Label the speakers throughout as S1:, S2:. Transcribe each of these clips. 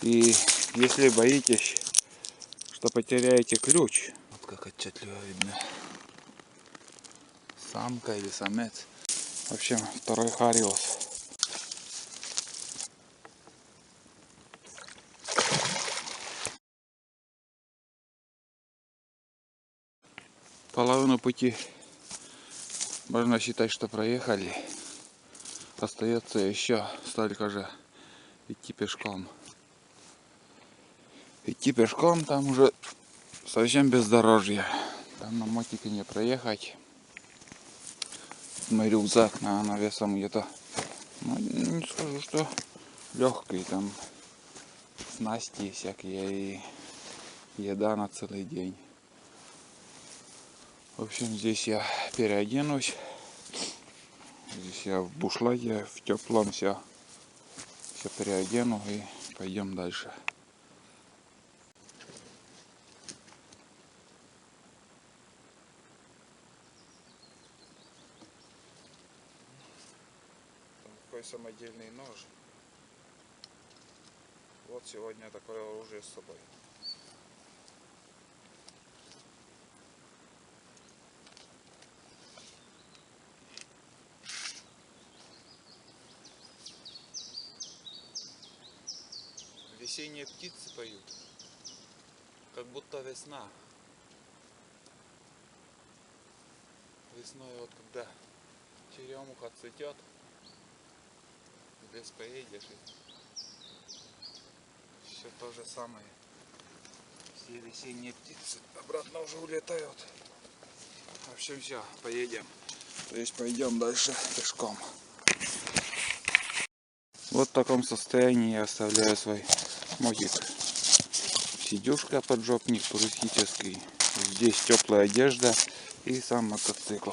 S1: И если боитесь, что потеряете ключ, вот как отчетливо видно, самка или самец, в общем, второй хариус. Половину пути можно считать, что проехали. Остается еще столько же идти пешком. Идти пешком там уже совсем бездорожье. Там на мотике не проехать. Мой рюкзак на весом где-то, ну, не скажу, что легкий. Там снасти всякие и еда на целый день. В общем, здесь я переоденусь. Здесь я в бушлате, в теплом все переодену и пойдем дальше. Такой самодельный нож. Вот сегодня такое оружие с собой. Весенние птицы поют, как будто весна. Весной вот когда черемуха цветет, в лес поедешь и все то же самое. Все весенние птицы обратно уже улетают. В общем, все, поедем. То есть пойдем дальше пешком. Вот в таком состоянии я оставляю свой мотик. Сидюшка, поджопник туристический. Здесь теплая одежда и сам мотоцикл.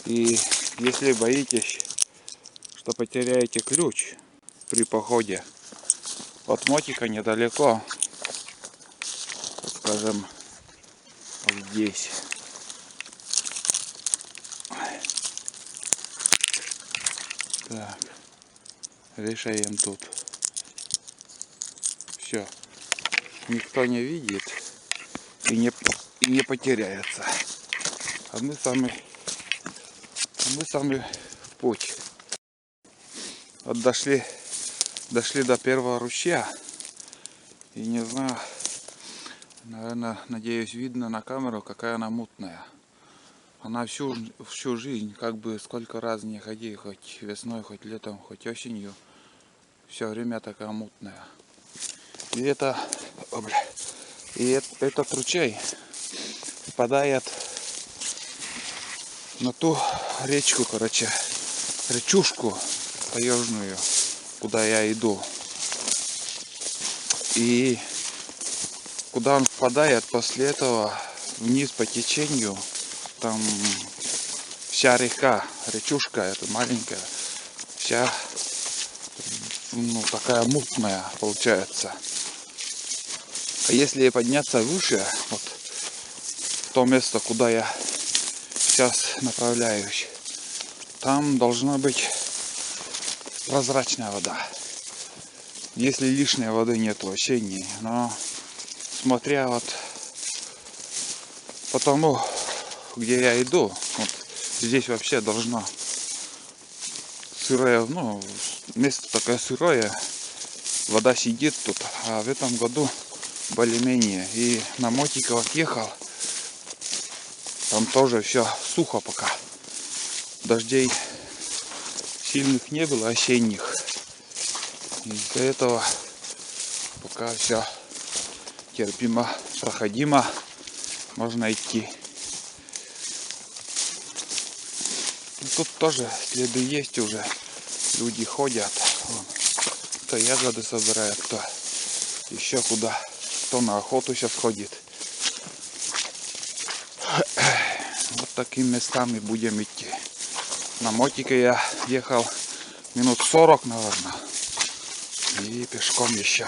S1: И если боитесь, что потеряете ключ при походе, от мотика недалеко, скажем, здесь. Так, вешаем тут. Все. Никто не видит и не потеряется. А мы сами в путь. Вот дошли до первого ручья. И не знаю, наверное, надеюсь, видно на камеру, какая она мутная. Она всю жизнь, как бы сколько раз не ходи, хоть весной, хоть летом, хоть осенью, все время такая мутная. И этот ручей впадает на ту речку, короче, речушку таежную, куда я иду. И куда он впадает, после этого вниз по течению, там вся река, речушка эта маленькая, вся, ну, такая мутная получается. А если подняться выше, вот в то место, куда я сейчас направляюсь, там должна быть прозрачная вода. Если лишней воды нет вообще не, но смотря вот по тому, где я иду, вот здесь вообще должно сырое, ну, место такое сырое, вода сидит тут, а в этом году более-менее. И на мотике вот ехал, там тоже все сухо пока. Дождей сильных не было, осенних. Из-за этого пока все терпимо, проходимо, можно идти. Тут тоже следы есть уже, люди ходят, вон, кто ягоды собирает, кто еще куда, кто на охоту сейчас ходит. Вот такими местами будем идти. На мотике я ехал минут 40, наверное, и пешком еще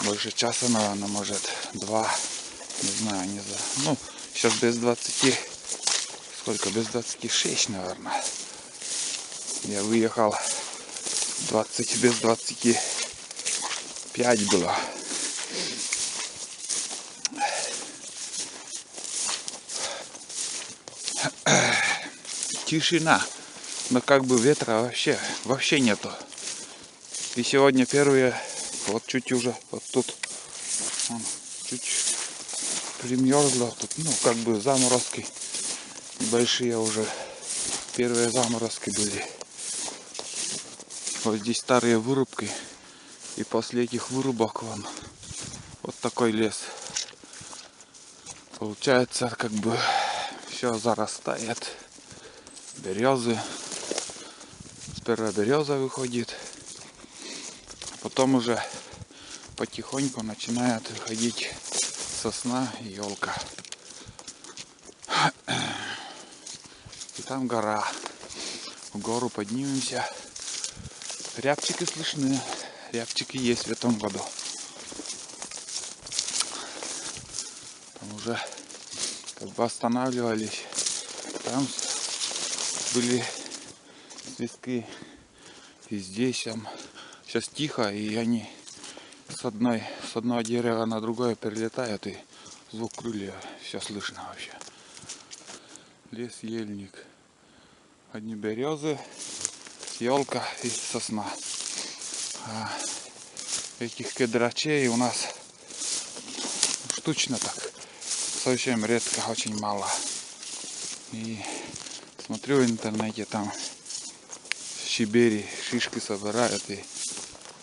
S1: больше часа, наверное, может 2, не знаю, не знаю. Ну, сейчас без 20, сколько, без 26, наверное. Я выехал без 20 5 было. Тишина. Но как бы ветра вообще нету. И сегодня первые, вот чуть уже, вот тут, вон, чуть примерзло. Тут, ну, как бы заморозки большие уже. Первые заморозки были. Вот здесь старые вырубки. И после этих вырубок вон, вот такой лес. Получается, как бы все зарастает. Березы. Сперва береза выходит. Потом уже потихоньку начинает выходить сосна и елка. И там гора. В гору поднимемся. Рябчики слышны. Рябчики есть в этом году. Там уже как бы останавливались. Там были свистки. И здесь там сейчас тихо, и они с одного дерева на другое перелетают, и звук крылья все слышно вообще. Лес, ельник. Одни березы, елка и сосна. А этих кедрачей у нас штучно так. Совсем редко, очень мало. И смотрю в интернете, там щебери, шишки собирают и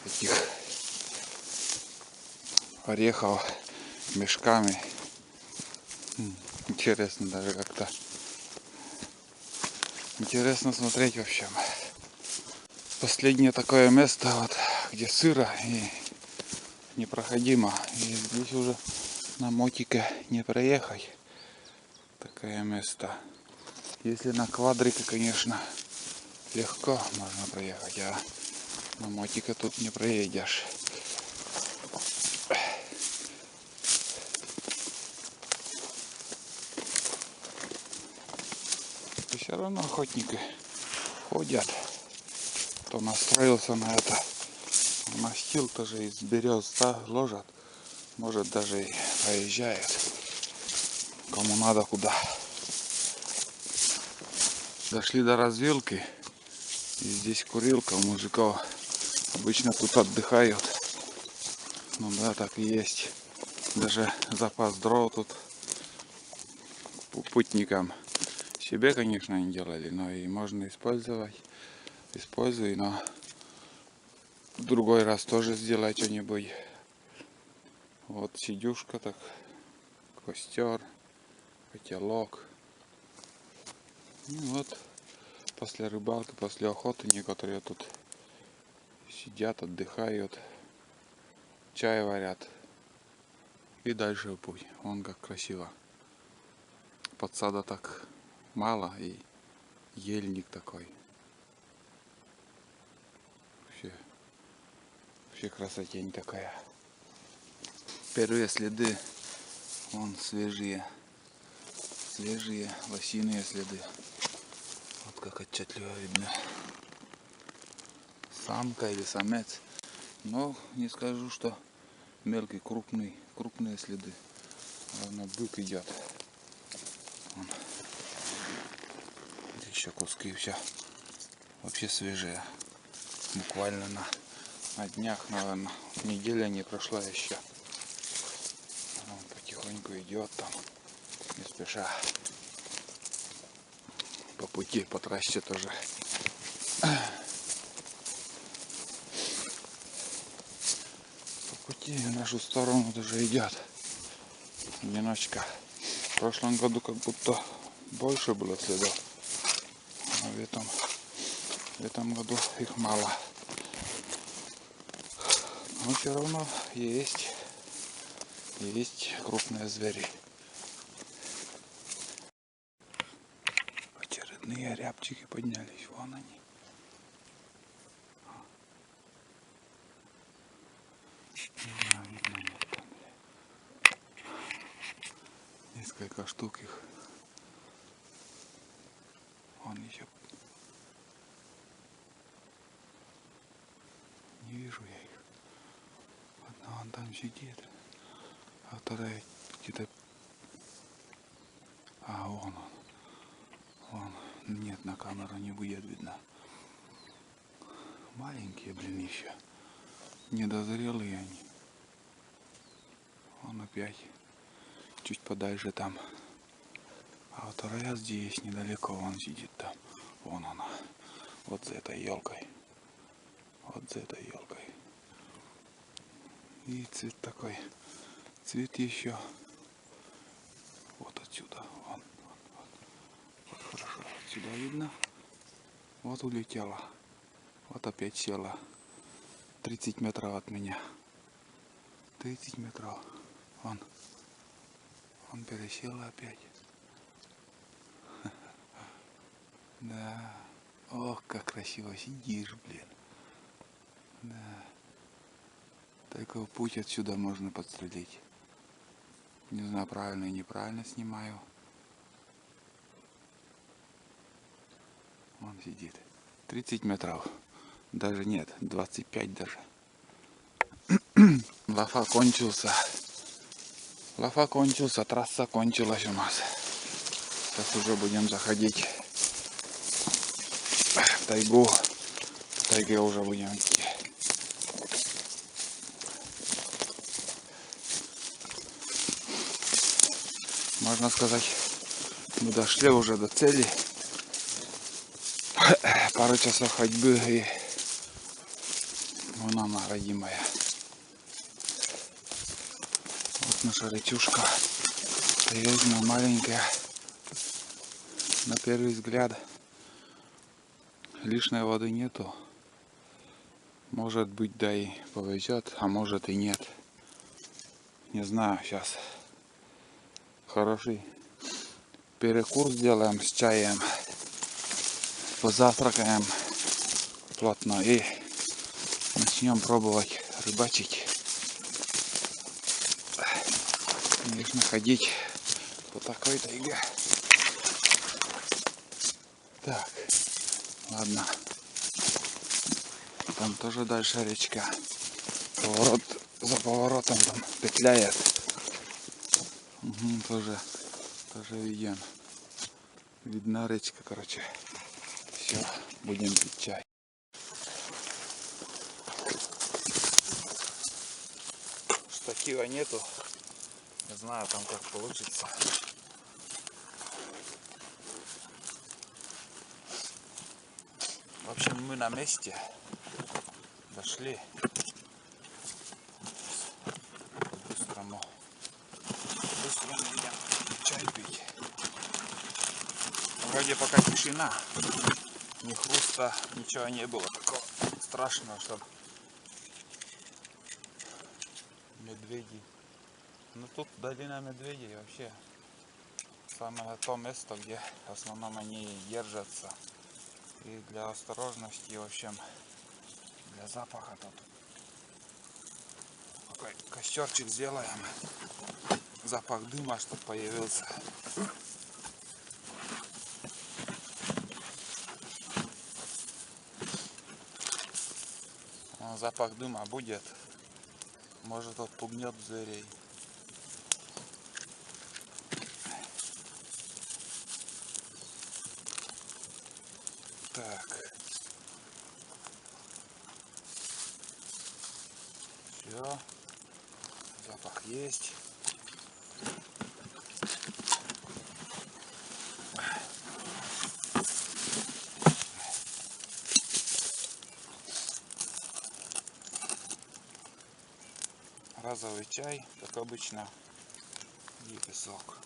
S1: этих орехов мешками. Интересно даже как-то. Интересно смотреть вообще. Последнее такое место, вот, где сыро и непроходимо. И здесь уже на мотике не проехать. Такое место. Если на квадрике, конечно, легко можно проехать, а на мотике тут не проедешь. И все равно охотники ходят. Кто настроился на это, настил тоже из берез ложат. Может даже и проезжает. Кому надо куда. Дошли до развилки. И здесь курилка у мужиков. Обычно тут отдыхают. Ну да, так и есть. Даже запас дров тут путникам. Себе, конечно, не делали, но и можно использовать. Используй, но в другой раз тоже сделать что-нибудь. Вот сидюшка, так, костер, котелок. Ну вот, после рыбалки, после охоты некоторые тут сидят, отдыхают, чай варят и дальше в путь. Вон как красиво. Подсада так мало и ельник такой. Вообще красотень такая. Первые следы, вон свежие лосиные следы. Вот как отчетливо видно. Самка или самец. Но не скажу, что мелкий, крупные следы. Наверное, бык идет. Вон. Еще куски все вообще свежие. Буквально на днях, наверное, неделя не прошла еще. Он потихоньку идет там, не спеша. По пути, по трассе тоже. По пути в нашу сторону тоже идет. Одиночка. В прошлом году как будто больше было следов. А в этом году их мало. Но все равно есть крупные звери. Очередные рябчики поднялись. Вон они. Несколько штук их. Вон еще. Не вижу я их. там сидит. А вторая где-то... А, вон он. Вон. Нет, на камеру не будет видно. Маленькие, блин, еще. Недозрелые они. Он опять чуть подальше там. А вторая здесь, недалеко, он сидит там. Вон она. Вот за этой елкой. Вот за этой елкой. И цвет такой. Цвет еще. Вот отсюда. Вон. Вот хорошо. Отсюда видно. Вот улетела. Вот опять села. 30 метров от меня. 30 метров. Вон. Он пересела опять. Да. Ох, как красиво сидишь, блин. Да. Такой путь отсюда можно подстрелить. Не знаю, правильно и неправильно снимаю. Он сидит. 30 метров. Даже нет, 25 даже. Лафа кончился. Лафа кончился, трасса кончилась у нас. Сейчас уже будем заходить в тайгу. В тайге уже будем идти. Можно сказать, мы дошли уже до цели. Пару часов ходьбы и вон она, родимая. Вот наша речушка. Таежная, маленькая. На первый взгляд лишней воды нету. Может быть, да и повезет, а может и нет. Не знаю, сейчас хороший перекур сделаем с чаем. Позавтракаем плотно и начнем пробовать рыбачить. Конечно, ходить по такой тайге. Так, ладно. Там тоже дальше речка. Поворот, за поворотом там петляет. Угу, тоже виден. Видна речка, короче. Все, будем пить чай. Штатива нету. Не знаю там как получится. В общем, мы на месте. Дошли. Быстрому идем чай пить. Вроде пока тишина. Ни хруста, ничего не было такого страшного, чтобы медведи. Ну тут долина медведей вообще самое то место, где в основном они держатся. И для осторожности, в общем, для запаха тут такой костерчик сделаем. Запах дыма, чтобы появился. Запах дыма будет, может отпугнет зверей. Так. Все. Запах есть. Разовый чай, как обычно, и песок.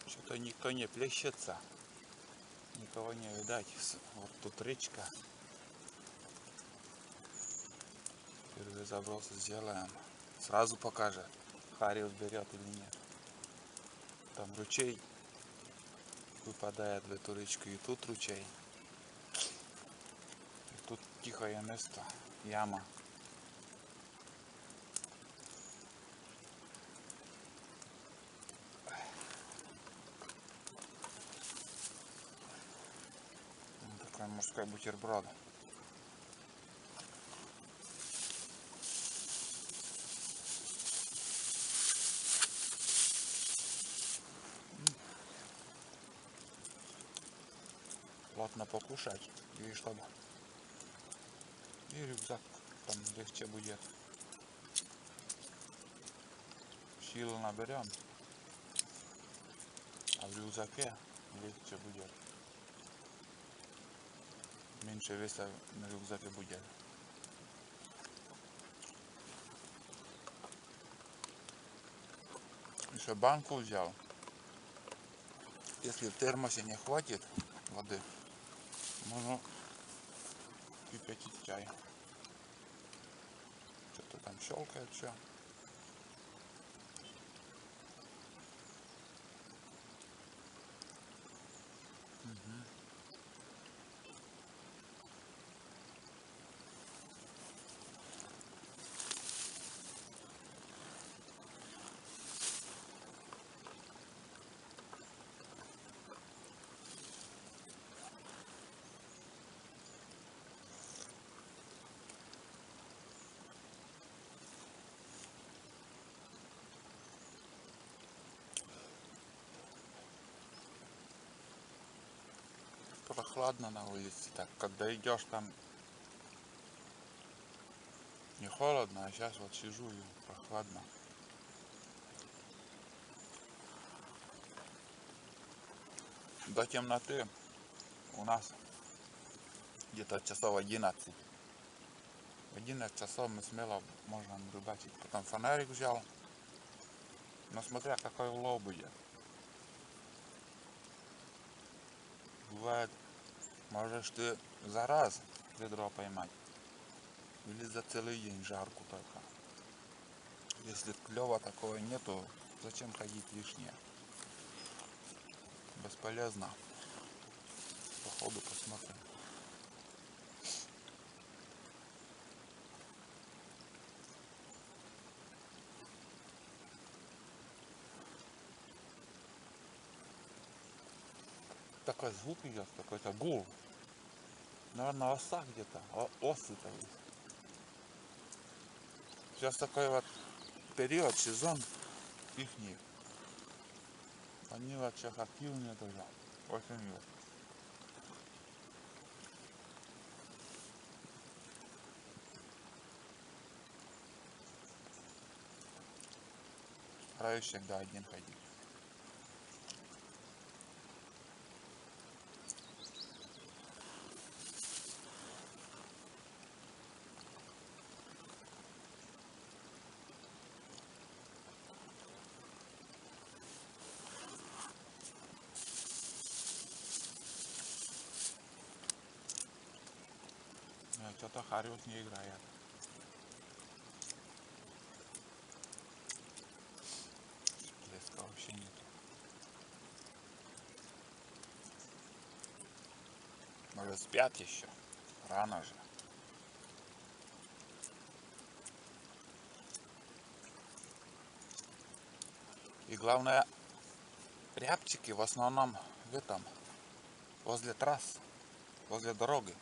S1: Что-то никто не плещется, никого не видать. Вот тут речка. Первый заброс сделаем. Сразу покажет, Хариус берет или нет. Там ручей выпадает в эту речку, и тут ручей. И тут тихое место, яма. Вот такой морской бутерброд. Плотно покушать, и чтобы и рюкзак там легче будет. Силу наберем, а в рюкзаке легче будет. Меньше веса на рюкзаке будет. Еще банку взял. Если в термосе не хватит воды, можно кипятить чай. Что-то там щелкает все. Прохладно на улице, так когда идешь там не холодно, а сейчас вот сижу и прохладно. До темноты у нас где-то часов 11. В 11 часов мы смело можем рыбачить. Потом фонарик взял, но смотря какой улов будет. Бывает, можешь ты за раз ведро поймать или за целый день жарку только. Если клёва такого нету, зачем ходить лишнее? Бесполезно. По ходу посмотрим. Такой звук идет, какой-то гул. Наверное, оса где-то, осы-то есть. Сейчас такой вот период, сезон ихний. Они вообще активные тоже. Осенью. Стараюсь всегда один ходить. Что-то Хариус не играет. Блеска вообще нет. Может спят еще? Рано же. И главное, рябчики в основном в этом, возле трасс, возле дороги.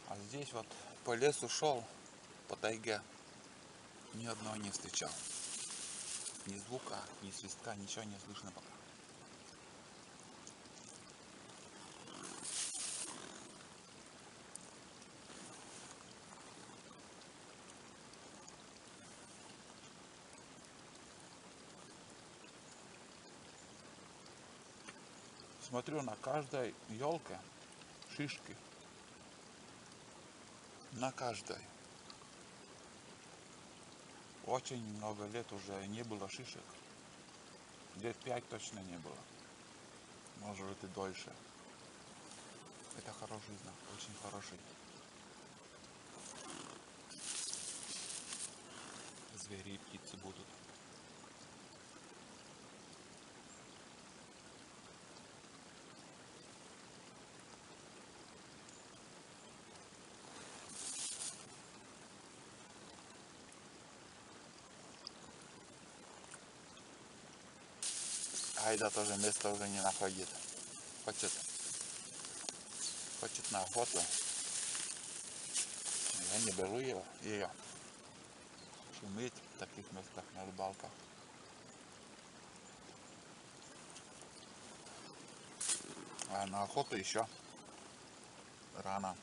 S1: А здесь вот по лесу шел, по тайге, ни одного не встречал. Ни звука, ни свистка, ничего не слышно пока. Смотрю, на каждой елке шишки. На каждой. Очень много лет уже не было шишек. Лет 5 точно не было. Может быть и дольше. Это хороший знак, очень хороший. звери и птицы будут. Айда тоже место уже не находит. Хочет на охоту. Я не беру ее. Шуметь в таких местах на рыбалках. А на охоту еще рано.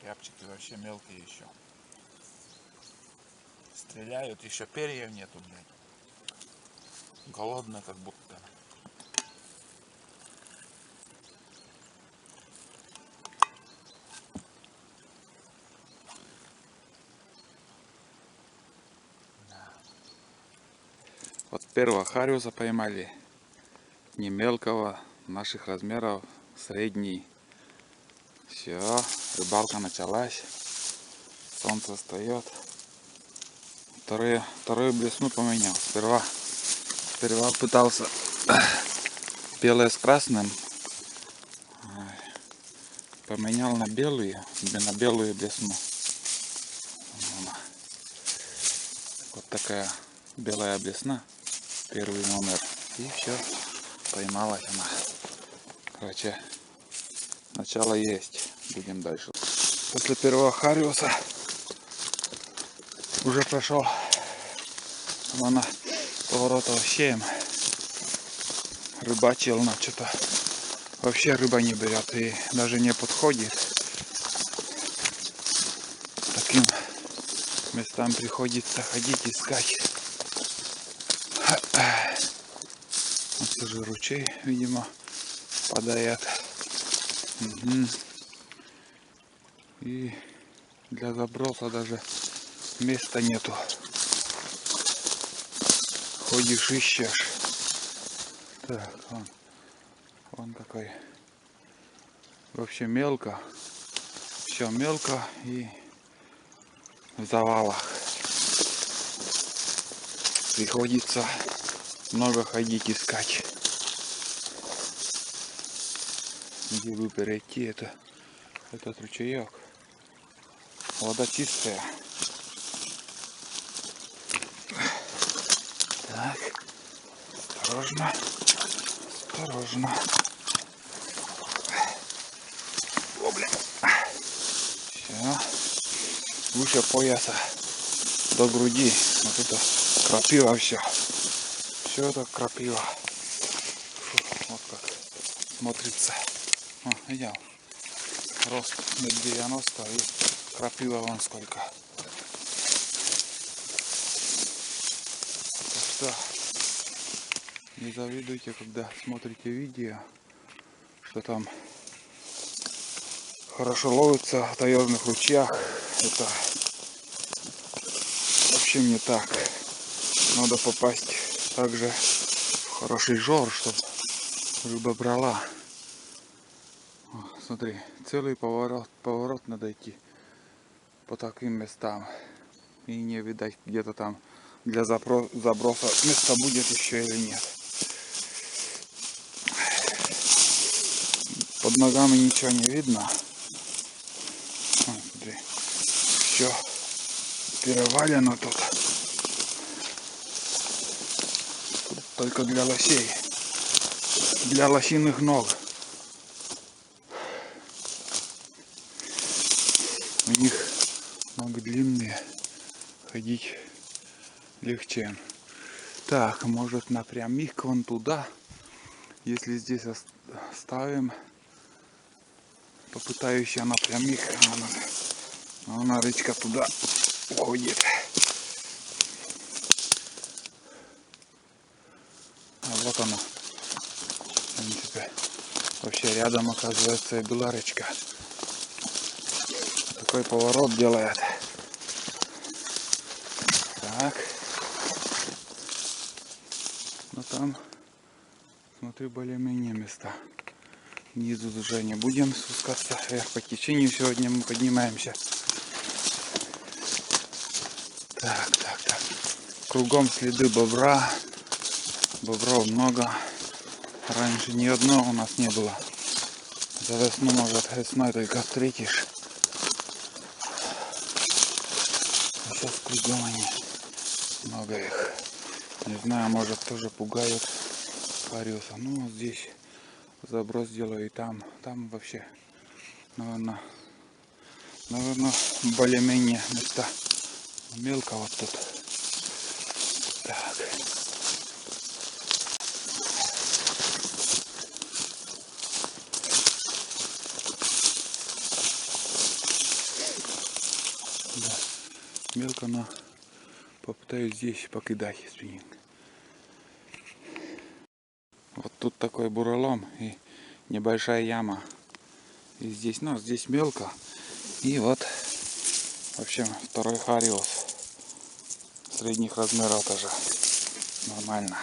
S1: Рябчики вообще мелкие еще. Стреляют, еще перьев нету, блядь. Голодные как будто. Вот первого хариуса поймали. Не мелкого, наших размеров, средний. Все, рыбалка началась. Солнце встает. Вторую блесну поменял. Сперва пытался белое с красным. Поменял на белую блесну. Вот такая белая блесна. Первый номер. И все. Поймалась она. Короче, начало есть. Будем дальше. После первого хариуса уже прошел на поворота Овщеем. Рыбачил, но что-то вообще рыба не берет и даже не подходит. Таким местам приходится ходить, искать. Вот тоже ручей, видимо, падает. Угу. И для заброса даже места нету. Ходишь, ищешь. Так, вон какой. Вообще мелко. Все мелко и в завалах. Приходится много ходить, искать. Где бы перейти этот ручеек. Вода чистая. Так, осторожно. О, блин. Все. Выше пояса до груди. Вот это крапива все. Все это крапива. Фу, вот как смотрится. О, видел? Рост 1,90 и крапива вон сколько. Так что не завидуйте, когда смотрите видео, что там хорошо ловится в таежных ручьях. Это вообще не так. Надо попасть также в хороший жор, чтобы рыба брала. О, смотри, целый поворот надо идти по таким местам. И не видать, где-то там для заброса место будет еще или нет. Под ногами ничего не видно. О, смотри, все перевалено тут. Только для лосей. Для лосиных ног. У них ноги длинные. Ходить легче. Так, может напрямик вон туда. Если здесь оставим, попытаюсь я напрямик. Она речка туда уходит. А вот она. В принципе, вообще рядом оказывается и была речка. Такой поворот делает. Так. Но там, смотри, более-менее места. Внизу уже не будем спускаться вверх по течению. Сегодня мы поднимаемся. Так. Кругом следы бобра. Бобров много. Раньше ни одного у нас не было. За весну, может, весной только встретишь. А сейчас кругом они. Много их. Не знаю, может, тоже пугают хариуса. Ну, вот здесь заброс делаю и там. Там вообще, наверное, более-менее места. Мелко вот тут. Так. Да. Мелко, но попытаюсь здесь покидать спиннинг. Вот тут такой бурелом и небольшая яма. И здесь, ну, здесь мелко. И вот, в общем, второй хариус. Средних размеров тоже. Нормально.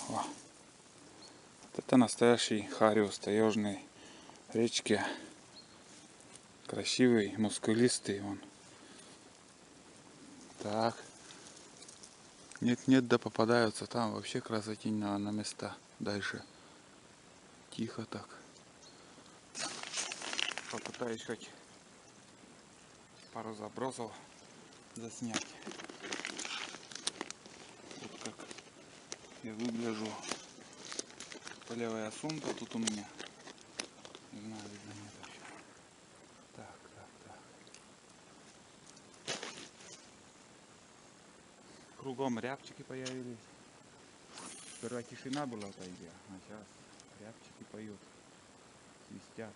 S1: О. Вот это настоящий хариус таежной речки. Красивый, мускулистый он. Так. Нет, да попадаются. Там вообще красотень на места. Дальше. Тихо так. Попытаюсь хоть пару забросов заснять. Вот как я выгляжу. Полевая сумка тут у меня. Не знаю, видно, нет вообще. Так. Кругом рябчики появились. Сперва тишина была в тайге, а сейчас рябчики поют, свистят.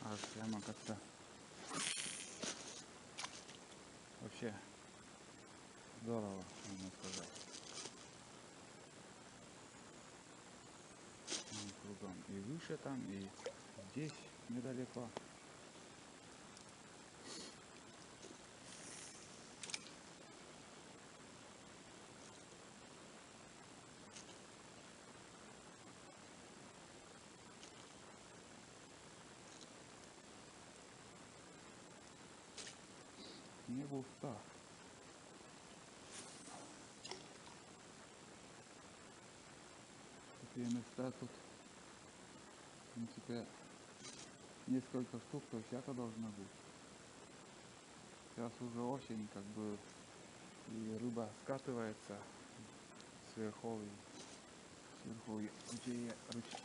S1: Аж прямо как-то вообще здорово, можно сказать. Кругом. И выше там, и здесь недалеко. Не густо. Такие места тут, в принципе, несколько штук, то всяко должно быть. Сейчас уже осень, как бы, и рыба скатывается сверху, где рычит.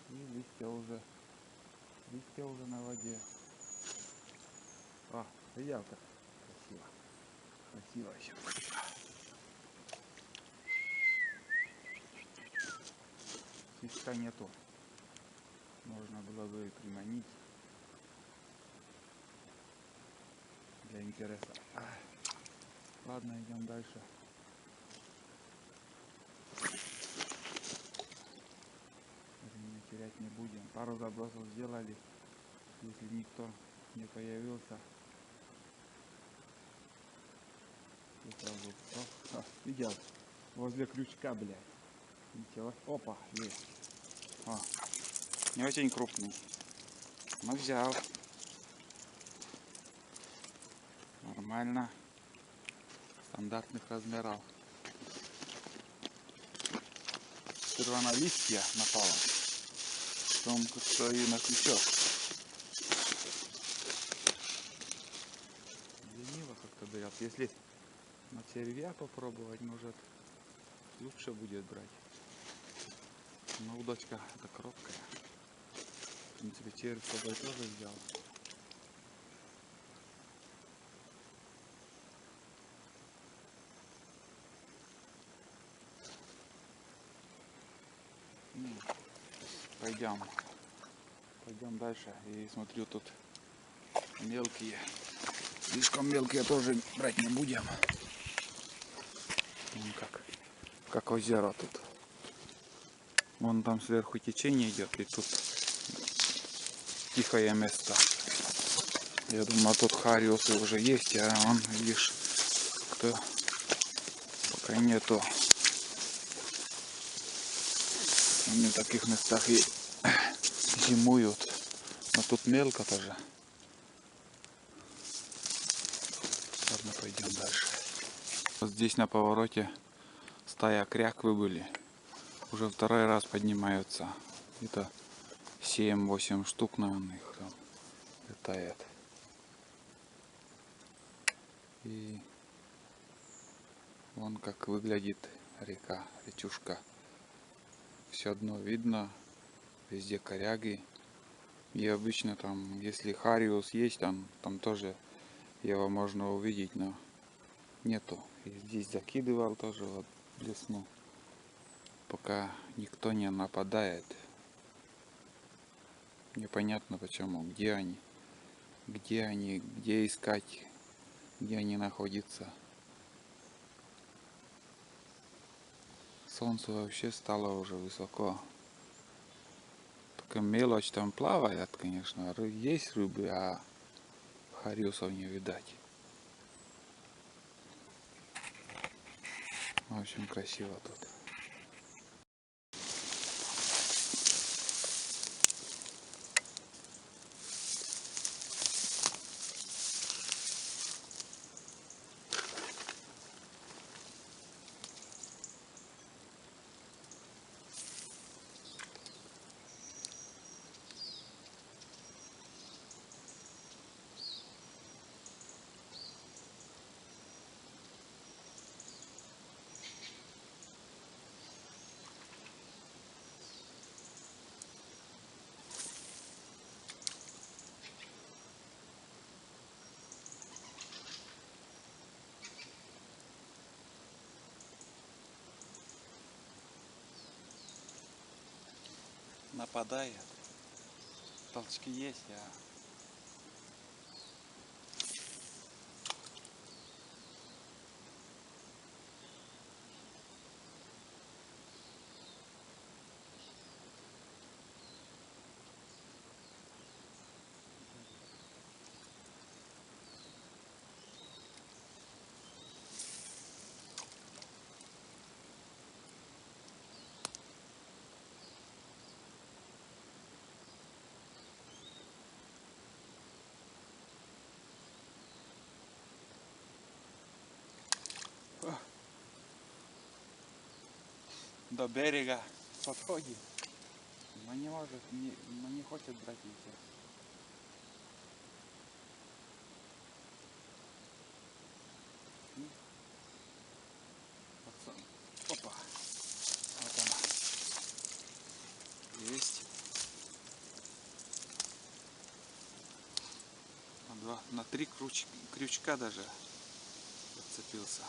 S1: И листья уже на воде. А, ялка. Красиво еще. Свистка нету. Можно было бы и приманить для интереса. Ладно, идем дальше. Времени терять не будем. Пару забросов сделали. Если никто не появился, то сразу видел возле крючка, блядь. Ничего. Опа, есть. О, не очень крупный. Но взял. Нормально. Стандартных размеров. Сперва на листья напала. Потом как-то и на крючок. Лениво как-то берет. Если на червя попробовать, может лучше будет брать. Но удочка это короткая. В принципе, червь с собой тоже взял. Пойдем дальше. И смотрю, тут мелкие. Слишком мелкие тоже брать не будем. Вон как озеро тут. Вон там сверху течение идет, и тут тихое место. Я думаю, тут хариусы уже есть, а он, видишь, кто пока нету. Они в таких местах и зимуют. Но тут мелко тоже. Ладно, пойдем дальше. Вот здесь на повороте стая кряквы были. Уже второй раз поднимаются. Это 7-8 штук, наверное, их там летает. И вон как выглядит река, речушка. Все одно видно, везде коряги. И обычно там, если хариус есть, там тоже его можно увидеть, но нету. И здесь закидывал тоже, вот блеснул. Пока никто не нападает. Непонятно почему, где они, где искать, где они находятся. Солнце вообще стало уже высоко. Только мелочь там плавает, конечно. Есть рыбы, а хариусов не видать. Очень красиво тут. Нападает. Толчки есть, а до берега подходит, но не может, но не хочет брать ничего. Опа, вот она, есть. На 3 крючка даже подцепился.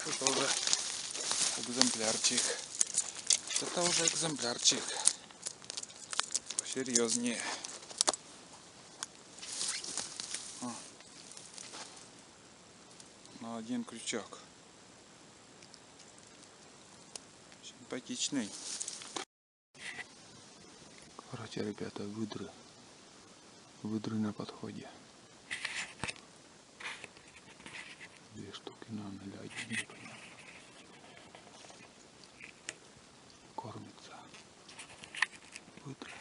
S1: Это уже экземплярчик. Это уже экземплярчик. Серьезнее. На один крючок. Симпатичный. Короче, ребята, выдры. Выдры на подходе. 2 штуки, наверное, или 1, непонятно. Кормится. Выдры.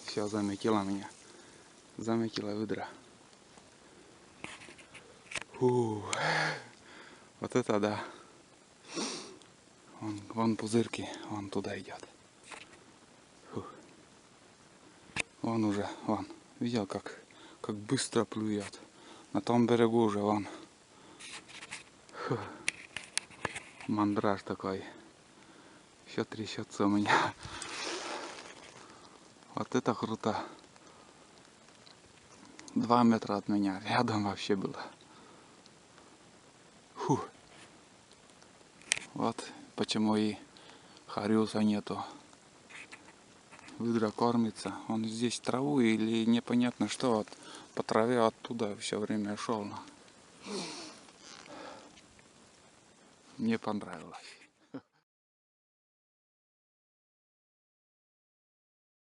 S1: Все, заметила меня. Заметила выдра. Фу. Вот это да. Вон пузырьки, вон туда идет. Фу. Вон уже, вон. Видел, как быстро плюет. На том берегу уже, вон. Фу. Мандраж такой. Все трясется у меня. Вот это круто. 2 метра от меня. Рядом вообще было. Фу. Вот почему и хариуса нету. Выдра кормится. Он здесь траву или непонятно что. Вот по траве оттуда все время шел. Мне понравилось.